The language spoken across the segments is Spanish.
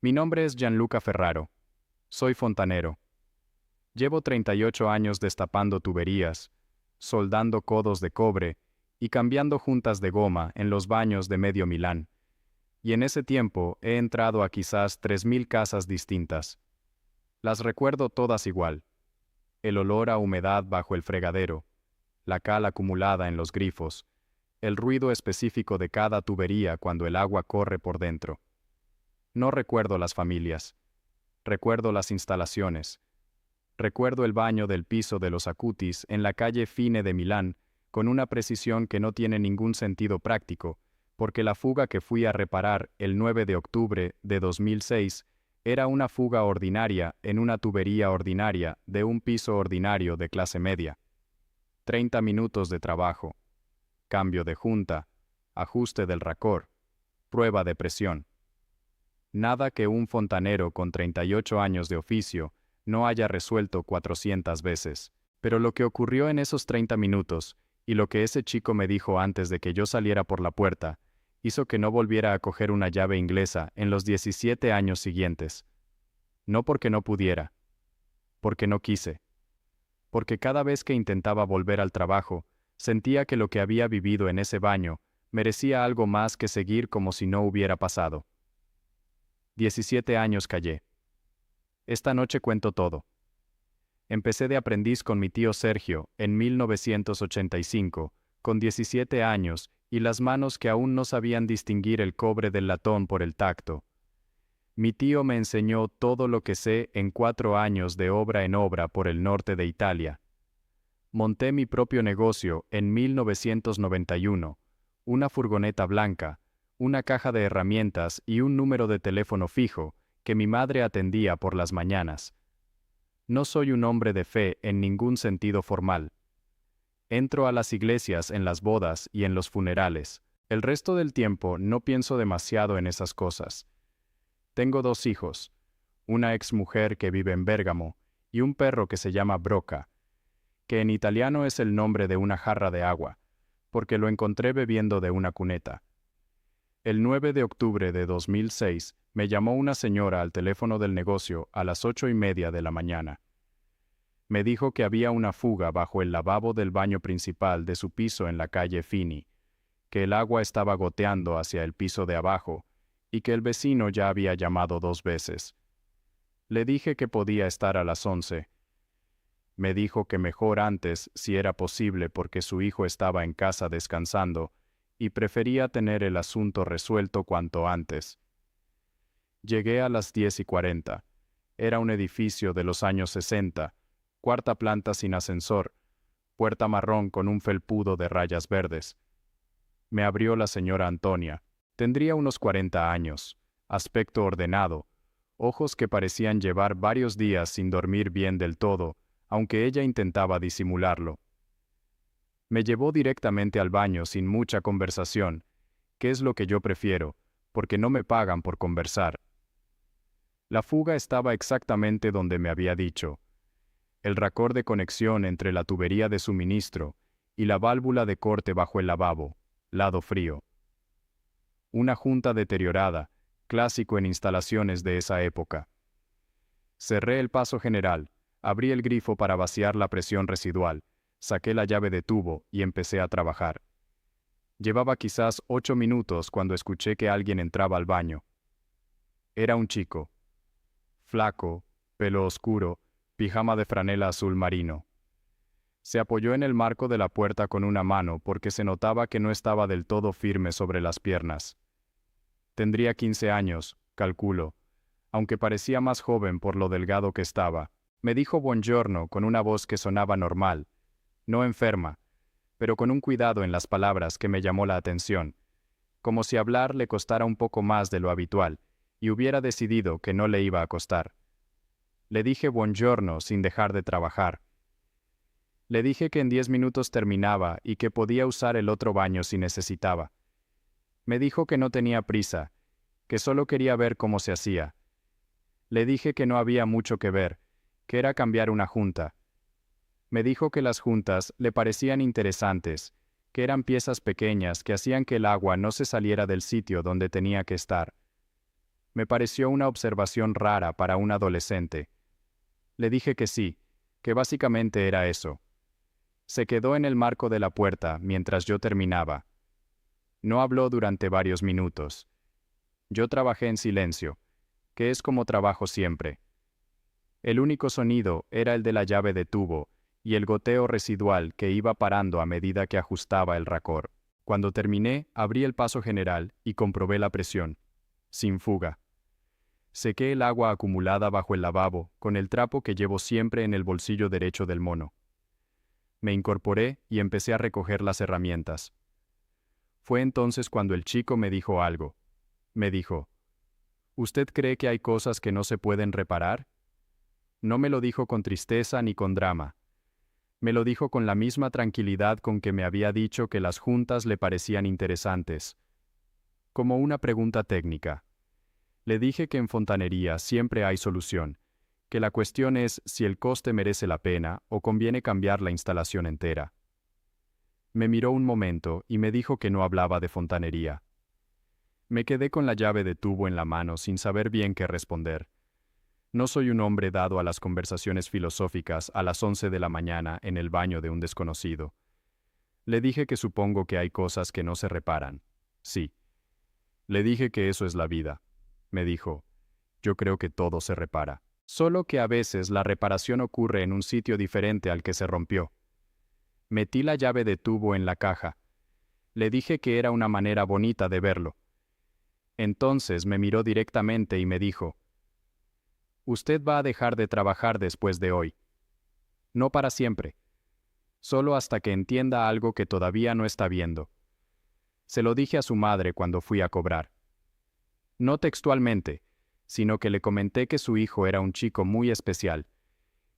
Mi nombre es Gianluca Ferraro. Soy fontanero. Llevo 38 años destapando tuberías, soldando codos de cobre y cambiando juntas de goma en los baños de medio Milán. Y en ese tiempo he entrado a quizás 3000 casas distintas. Las recuerdo todas igual. El olor a humedad bajo el fregadero, la cal acumulada en los grifos, el ruido específico de cada tubería cuando el agua corre por dentro. No recuerdo las familias. Recuerdo las instalaciones. Recuerdo el baño del piso de los Acutis en la calle Fine de Milán, con una precisión que no tiene ningún sentido práctico, porque la fuga que fui a reparar el 9 de octubre de 2006 era una fuga ordinaria en una tubería ordinaria de un piso ordinario de clase media. 30 minutos de trabajo. Cambio de junta. Ajuste del racor. Prueba de presión. Nada que un fontanero con 38 años de oficio no haya resuelto 400 veces. Pero lo que ocurrió en esos 30 minutos, y lo que ese chico me dijo antes de que yo saliera por la puerta, hizo que no volviera a coger una llave inglesa en los 17 años siguientes. No porque no pudiera. Porque no quise. Porque cada vez que intentaba volver al trabajo, sentía que lo que había vivido en ese baño merecía algo más que seguir como si no hubiera pasado. 17 años callé. Esta noche cuento todo. Empecé de aprendiz con mi tío Sergio en 1985, con 17 años y las manos que aún no sabían distinguir el cobre del latón por el tacto. Mi tío me enseñó todo lo que sé en 4 años de obra en obra por el norte de Italia. Monté mi propio negocio en 1991, una furgoneta blanca, una caja de herramientas y un número de teléfono fijo que mi madre atendía por las mañanas. No soy un hombre de fe en ningún sentido formal. Entro a las iglesias en las bodas y en los funerales. El resto del tiempo no pienso demasiado en esas cosas. Tengo 2 hijos, una exmujer que vive en Bérgamo y un perro que se llama Broca, que en italiano es el nombre de una jarra de agua, porque lo encontré bebiendo de una cuneta. El 9 de octubre de 2006 me llamó una señora al teléfono del negocio a las 8:30 de la mañana. Me dijo que había una fuga bajo el lavabo del baño principal de su piso en la calle Fini, que el agua estaba goteando hacia el piso de abajo y que el vecino ya había llamado 2 veces. Le dije que podía estar a las 11. Me dijo que mejor antes, si era posible, porque su hijo estaba en casa descansando y prefería tener el asunto resuelto cuanto antes. Llegué a las 10:40. Era un edificio de los años 60, 4ª planta sin ascensor, puerta marrón con un felpudo de rayas verdes. Me abrió la señora Antonia. Tendría unos 40 años, aspecto ordenado, ojos que parecían llevar varios días sin dormir bien del todo, aunque ella intentaba disimularlo. Me llevó directamente al baño sin mucha conversación, que es lo que yo prefiero, porque no me pagan por conversar. La fuga estaba exactamente donde me había dicho. El racor de conexión entre la tubería de suministro y la válvula de corte bajo el lavabo, lado frío. Una junta deteriorada, clásico en instalaciones de esa época. Cerré el paso general, abrí el grifo para vaciar la presión residual, saqué la llave de tubo y empecé a trabajar. Llevaba quizás 8 minutos cuando escuché que alguien entraba al baño. Era un chico. Flaco, pelo oscuro, pijama de franela azul marino. Se apoyó en el marco de la puerta con una mano porque se notaba que no estaba del todo firme sobre las piernas. Tendría 15 años, calculo, aunque parecía más joven por lo delgado que estaba. Me dijo buongiorno con una voz que sonaba normal, no enferma, pero con un cuidado en las palabras que me llamó la atención, como si hablar le costara un poco más de lo habitual, y hubiera decidido que no le iba a costar. Le dije buongiorno sin dejar de trabajar. Le dije que en 10 minutos terminaba y que podía usar el otro baño si necesitaba. Me dijo que no tenía prisa, que solo quería ver cómo se hacía. Le dije que no había mucho que ver, que era cambiar una junta. Me dijo que las juntas le parecían interesantes, que eran piezas pequeñas que hacían que el agua no se saliera del sitio donde tenía que estar. Me pareció una observación rara para un adolescente. Le dije que sí, que básicamente era eso. Se quedó en el marco de la puerta mientras yo terminaba. No habló durante varios minutos. Yo trabajé en silencio, que es como trabajo siempre. El único sonido era el de la llave de tubo y el goteo residual que iba parando a medida que ajustaba el racor. Cuando terminé, abrí el paso general y comprobé la presión. Sin fuga. Sequé el agua acumulada bajo el lavabo con el trapo que llevo siempre en el bolsillo derecho del mono. Me incorporé y empecé a recoger las herramientas. Fue entonces cuando el chico me dijo algo. Me dijo, ¿usted cree que hay cosas que no se pueden reparar? No me lo dijo con tristeza ni con drama. Me lo dijo con la misma tranquilidad con que me había dicho que las juntas le parecían interesantes. Como una pregunta técnica. Le dije que en fontanería siempre hay solución, que la cuestión es si el coste merece la pena o conviene cambiar la instalación entera. Me miró un momento y me dijo que no hablaba de fontanería. Me quedé con la llave de tubo en la mano sin saber bien qué responder. No soy un hombre dado a las conversaciones filosóficas a las 11 de la mañana en el baño de un desconocido. Le dije que supongo que hay cosas que no se reparan. Sí. Le dije que eso es la vida. Me dijo, yo creo que todo se repara. Solo que a veces la reparación ocurre en un sitio diferente al que se rompió. Metí la llave de tubo en la caja. Le dije que era una manera bonita de verlo. Entonces me miró directamente y me dijo, usted va a dejar de trabajar después de hoy. No para siempre. Solo hasta que entienda algo que todavía no está viendo. Se lo dije a su madre cuando fui a cobrar. No textualmente, sino que le comenté que su hijo era un chico muy especial,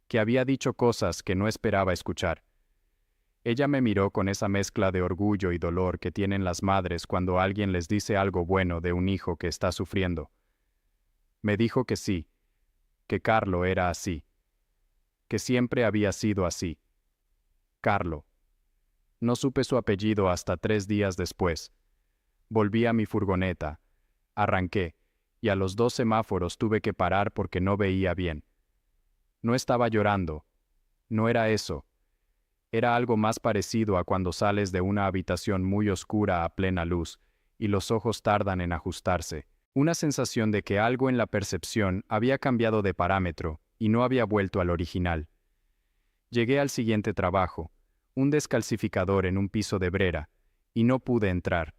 que había dicho cosas que no esperaba escuchar. Ella me miró con esa mezcla de orgullo y dolor que tienen las madres cuando alguien les dice algo bueno de un hijo que está sufriendo. Me dijo que sí, que Carlo era así, que siempre había sido así. Carlo. No supe su apellido hasta 3 días después. Volví a mi furgoneta, arranqué, y a los 2 semáforos tuve que parar porque no veía bien. No estaba llorando. No era eso. Era algo más parecido a cuando sales de una habitación muy oscura a plena luz, y los ojos tardan en ajustarse. Una sensación de que algo en la percepción había cambiado de parámetro, y no había vuelto al original. Llegué al siguiente trabajo, un descalcificador en un piso de Brera, y no pude entrar.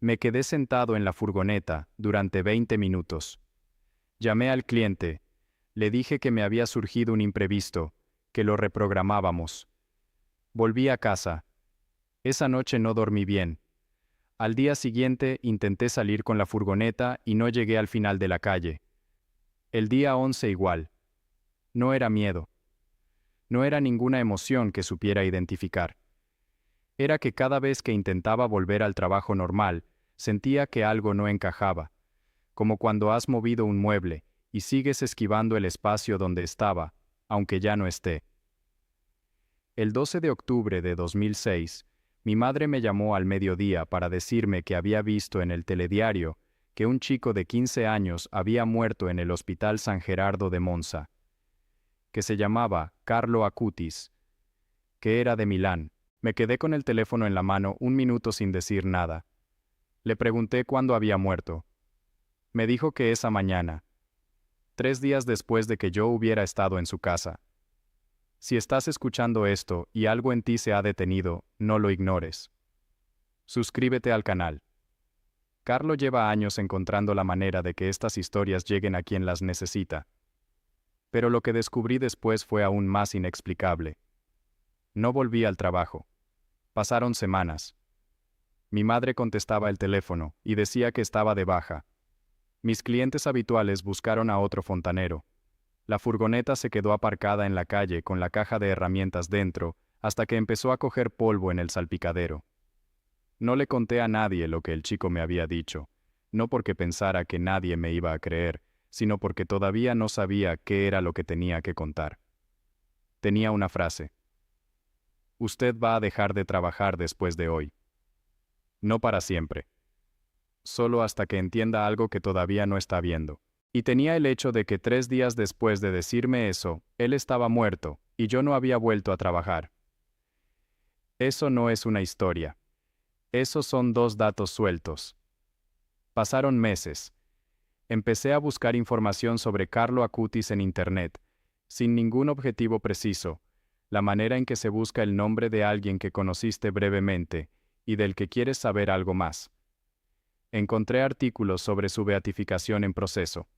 Me quedé sentado en la furgoneta durante 20 minutos. Llamé al cliente, le dije que me había surgido un imprevisto, que lo reprogramábamos. Volví a casa. Esa noche no dormí bien. Al día siguiente intenté salir con la furgoneta y no llegué al final de la calle. El día 11 igual. No era miedo. No era ninguna emoción que supiera identificar. Era que cada vez que intentaba volver al trabajo normal, sentía que algo no encajaba, como cuando has movido un mueble y sigues esquivando el espacio donde estaba, aunque ya no esté. El 12 de octubre de 2006, mi madre me llamó al mediodía para decirme que había visto en el telediario que un chico de 15 años había muerto en el Hospital San Gerardo de Monza, que se llamaba Carlo Acutis, que era de Milán. Me quedé con el teléfono en la mano un minuto sin decir nada. Le pregunté cuándo había muerto. Me dijo que esa mañana, 3 días después de que yo hubiera estado en su casa. Si estás escuchando esto y algo en ti se ha detenido, no lo ignores. Suscríbete al canal. Carlo lleva años encontrando la manera de que estas historias lleguen a quien las necesita. Pero lo que descubrí después fue aún más inexplicable. No volví al trabajo. Pasaron semanas. Mi madre contestaba el teléfono y decía que estaba de baja. Mis clientes habituales buscaron a otro fontanero. La furgoneta se quedó aparcada en la calle con la caja de herramientas dentro, hasta que empezó a coger polvo en el salpicadero. No le conté a nadie lo que el chico me había dicho, no porque pensara que nadie me iba a creer, sino porque todavía no sabía qué era lo que tenía que contar. Tenía una frase. Usted va a dejar de trabajar después de hoy. No para siempre. solo hasta que entienda algo que todavía no está viendo. Y tenía el hecho de que 3 días después de decirme eso, él estaba muerto, y yo no había vuelto a trabajar. Eso no es una historia. Esos son 2 datos sueltos. Pasaron meses. Empecé a buscar información sobre Carlo Acutis en Internet, sin ningún objetivo preciso, la manera en que se busca el nombre de alguien que conociste brevemente, y del que quieres saber algo más. Encontré artículos sobre su beatificación en proceso.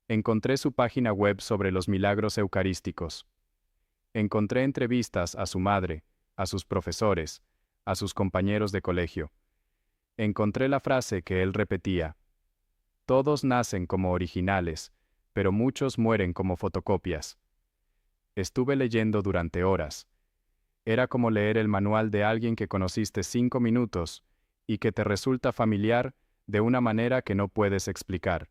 Encontré su página web sobre los milagros eucarísticos. Encontré entrevistas a su madre, a sus profesores, a sus compañeros de colegio. Encontré la frase que él repetía: todos nacen como originales, pero muchos mueren como fotocopias. Estuve leyendo durante horas. Era como leer el manual de alguien que conociste 5 minutos y que te resulta familiar de una manera que no puedes explicar.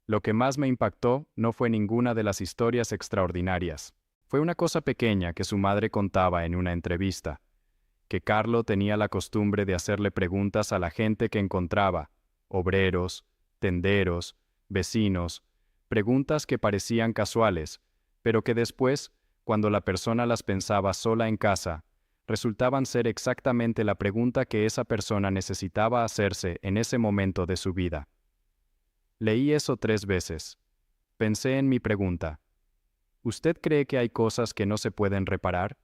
Lo que más me impactó no fue ninguna de las historias extraordinarias. Fue una cosa pequeña que su madre contaba en una entrevista, que Carlo tenía la costumbre de hacerle preguntas a la gente que encontraba, obreros, tenderos, vecinos, preguntas que parecían casuales, pero que después, cuando la persona las pensaba sola en casa, resultaban ser exactamente la pregunta que esa persona necesitaba hacerse en ese momento de su vida. Leí eso 3 veces. Pensé en mi pregunta: ¿usted cree que hay cosas que no se pueden reparar?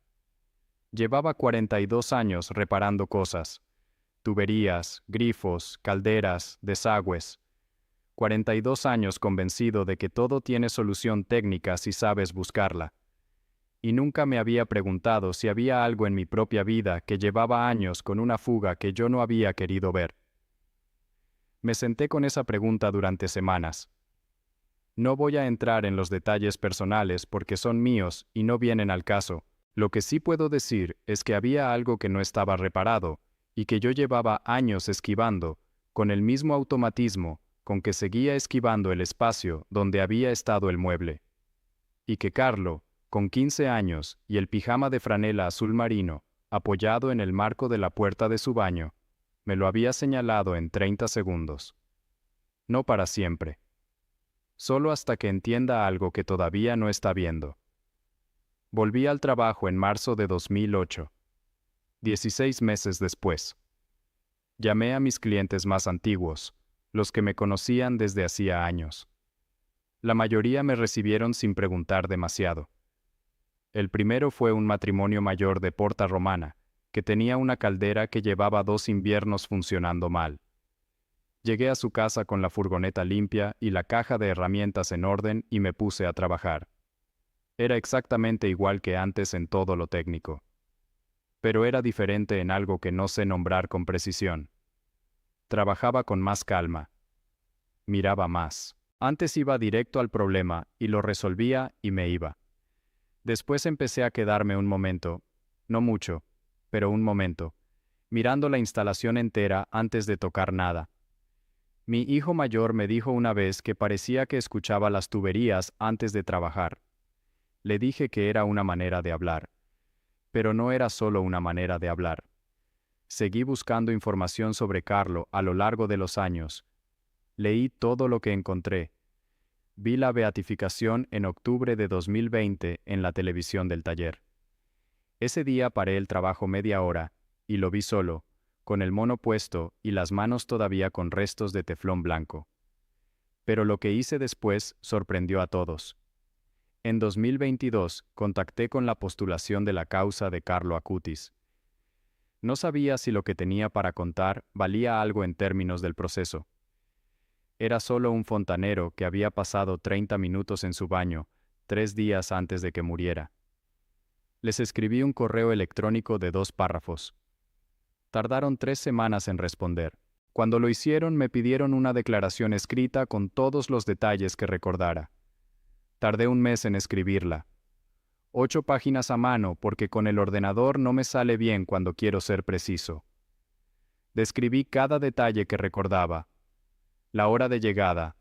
Llevaba 42 años reparando cosas: tuberías, grifos, calderas, desagües. 42 años convencido de que todo tiene solución técnica si sabes buscarla. Y nunca me había preguntado si había algo en mi propia vida que llevaba años con una fuga que yo no había querido ver. Me senté con esa pregunta durante semanas. No voy a entrar en los detalles personales porque son míos y no vienen al caso. Lo que sí puedo decir es que había algo que no estaba reparado, y que yo llevaba años esquivando, con el mismo automatismo con que seguía esquivando el espacio donde había estado el mueble. Y que Carlo, con 15 años y el pijama de franela azul marino, apoyado en el marco de la puerta de su baño, me lo había señalado en 30 segundos. No para siempre. Solo hasta que entienda algo que todavía no está viendo. Volví al trabajo en marzo de 2008. 16 meses después. Llamé a mis clientes más antiguos, los que me conocían desde hacía años. La mayoría me recibieron sin preguntar demasiado. El primero fue un matrimonio mayor de Porta Romana, que tenía una caldera que llevaba 2 inviernos funcionando mal. Llegué a su casa con la furgoneta limpia y la caja de herramientas en orden y me puse a trabajar. Era exactamente igual que antes en todo lo técnico. Pero era diferente en algo que no sé nombrar con precisión. Trabajaba con más calma. Miraba más. Antes iba directo al problema y lo resolvía y me iba. Después empecé a quedarme un momento, no mucho, pero un momento, mirando la instalación entera antes de tocar nada. Mi hijo mayor me dijo una vez que parecía que escuchaba las tuberías antes de trabajar. Le dije que era una manera de hablar. Pero no era solo una manera de hablar. Seguí buscando información sobre Carlo a lo largo de los años. Leí todo lo que encontré. Vi la beatificación en octubre de 2020 en la televisión del taller. Ese día paré el trabajo media hora, y lo vi solo, con el mono puesto y las manos todavía con restos de teflón blanco. Pero lo que hice después sorprendió a todos. En 2022 contacté con la postulación de la causa de Carlo Acutis. No sabía si lo que tenía para contar valía algo en términos del proceso. Era solo un fontanero que había pasado 30 minutos en su baño, 3 días antes de que muriera. Les escribí un correo electrónico de 2 párrafos. Tardaron 3 semanas en responder. Cuando lo hicieron me pidieron una declaración escrita con todos los detalles que recordara. Tardé un mes en escribirla. 8 páginas a mano porque con el ordenador no me sale bien cuando quiero ser preciso. Describí cada detalle que recordaba. La hora de llegada,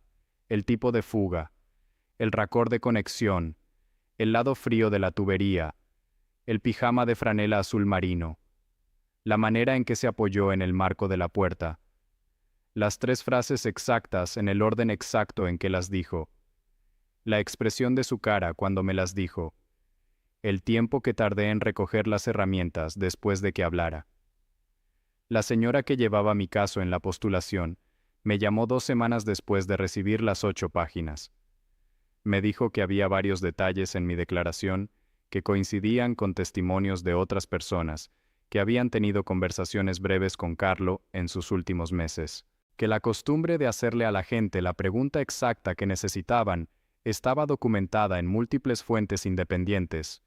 el tipo de fuga, el racor de conexión, el lado frío de la tubería, el pijama de franela azul marino, la manera en que se apoyó en el marco de la puerta, Las 3 frases exactas en el orden exacto en que las dijo. La expresión de su cara cuando me las dijo. El tiempo que tardé en recoger las herramientas después de que hablara. La señora que llevaba mi caso en la postulación me llamó 2 semanas después de recibir las 8 páginas. Me dijo que había varios detalles en mi declaración que coincidían con testimonios de otras personas que habían tenido conversaciones breves con Carlo en sus últimos meses, que la costumbre de hacerle a la gente la pregunta exacta que necesitaban estaba documentada en múltiples fuentes independientes,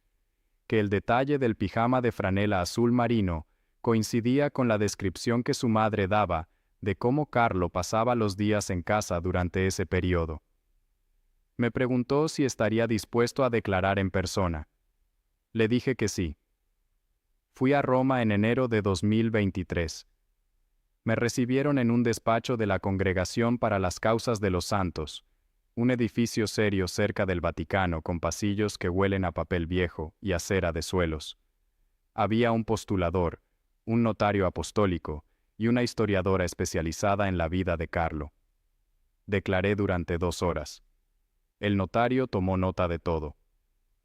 que el detalle del pijama de franela azul marino coincidía con la descripción que su madre daba de cómo Carlo pasaba los días en casa durante ese periodo. Me preguntó si estaría dispuesto a declarar en persona. Le dije que sí. Fui a Roma en enero de 2023. Me recibieron en un despacho de la Congregación para las Causas de los Santos, un edificio serio cerca del Vaticano con pasillos que huelen a papel viejo y a cera de suelos. Había un postulador, un notario apostólico y una historiadora especializada en la vida de Carlo. Declaré durante 2 horas. El notario tomó nota de todo.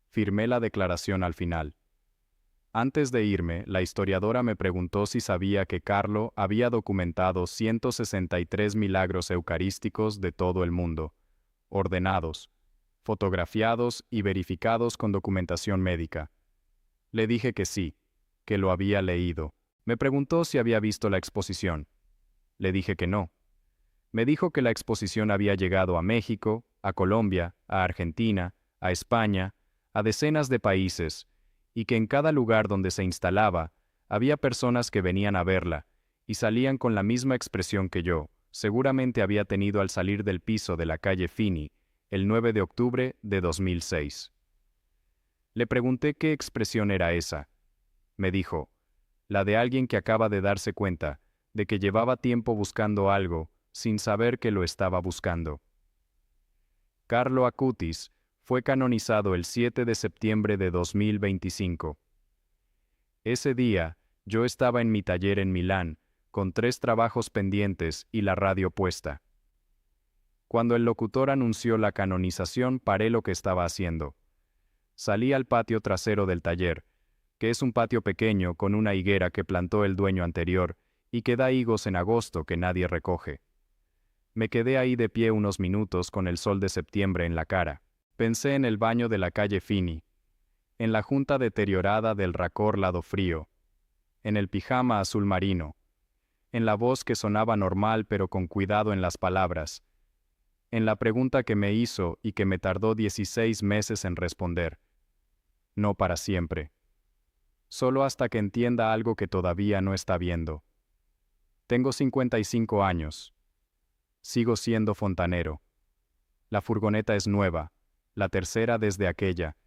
Firmé la declaración al final. Antes de irme, la historiadora me preguntó si sabía que Carlo había documentado 163 milagros eucarísticos de todo el mundo, ordenados, fotografiados y verificados con documentación médica. Le dije que sí, que lo había leído. Me preguntó si había visto la exposición. Le dije que no. Me dijo que la exposición había llegado a México, a Colombia, a Argentina, a España, a decenas de países, y que en cada lugar donde se instalaba, había personas que venían a verla, y salían con la misma expresión que yo, seguramente había tenido al salir del piso de la calle Fini, el 9 de octubre de 2006. Le pregunté qué expresión era esa. Me dijo, la de alguien que acaba de darse cuenta de que llevaba tiempo buscando algo, sin saber que lo estaba buscando. Carlo Acutis fue canonizado el 7 de septiembre de 2025. Ese día, yo estaba en mi taller en Milán, con 3 trabajos pendientes y la radio puesta. Cuando el locutor anunció la canonización, paré lo que estaba haciendo. Salí al patio trasero del taller, que es un patio pequeño con una higuera que plantó el dueño anterior y que da higos en agosto que nadie recoge. Me quedé ahí de pie unos minutos con el sol de septiembre en la cara. Pensé en el baño de la calle Fini, en la junta deteriorada del racor lado frío, en el pijama azul marino, en la voz que sonaba normal pero con cuidado en las palabras, en la pregunta que me hizo y que me tardó 16 meses en responder. No para siempre. Solo hasta que entienda algo que todavía no está viendo. Tengo 55 años. Sigo siendo fontanero. La furgoneta es nueva, la tercera desde aquella,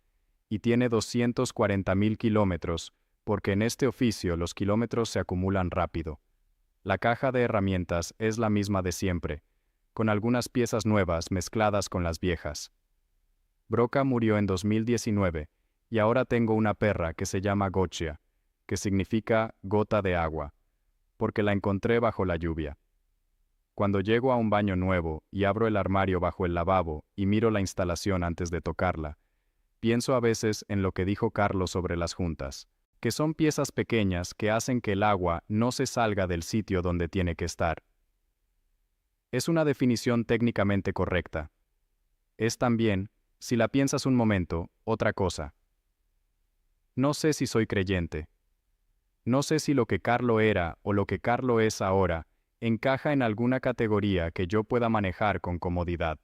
y tiene 240.000 kilómetros, porque en este oficio los kilómetros se acumulan rápido. La caja de herramientas es la misma de siempre, con algunas piezas nuevas mezcladas con las viejas. Broca murió en 2019, y ahora tengo una perra que se llama Goccia, que significa gota de agua, porque la encontré bajo la lluvia. Cuando llego a un baño nuevo y abro el armario bajo el lavabo y miro la instalación antes de tocarla, pienso a veces en lo que dijo Carlos sobre las juntas, que son piezas pequeñas que hacen que el agua no se salga del sitio donde tiene que estar. Es una definición técnicamente correcta. Es también, si la piensas un momento, otra cosa. No sé si soy creyente. No sé si lo que Carlo era o lo que Carlo es ahora encaja en alguna categoría que yo pueda manejar con comodidad.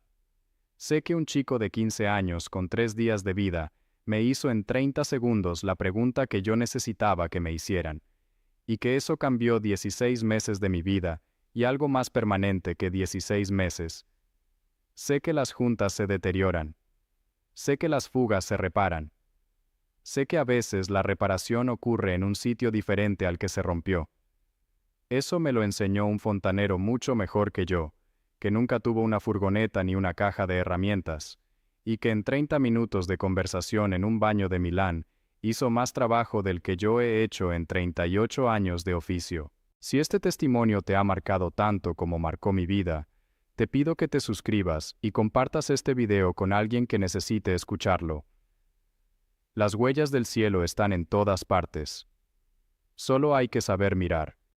Sé que un chico de 15 años con 3 días de vida me hizo en 30 segundos la pregunta que yo necesitaba que me hicieran, y que eso cambió 16 meses de mi vida y algo más permanente que 16 meses. Sé que las juntas se deterioran. Sé que las fugas se reparan. Sé que a veces la reparación ocurre en un sitio diferente al que se rompió. Eso me lo enseñó un fontanero mucho mejor que yo, que nunca tuvo una furgoneta ni una caja de herramientas, y que en 30 minutos de conversación en un baño de Milán hizo más trabajo del que yo he hecho en 38 años de oficio. Si este testimonio te ha marcado tanto como marcó mi vida, te pido que te suscribas y compartas este video con alguien que necesite escucharlo. Las huellas del cielo están en todas partes. Solo hay que saber mirar.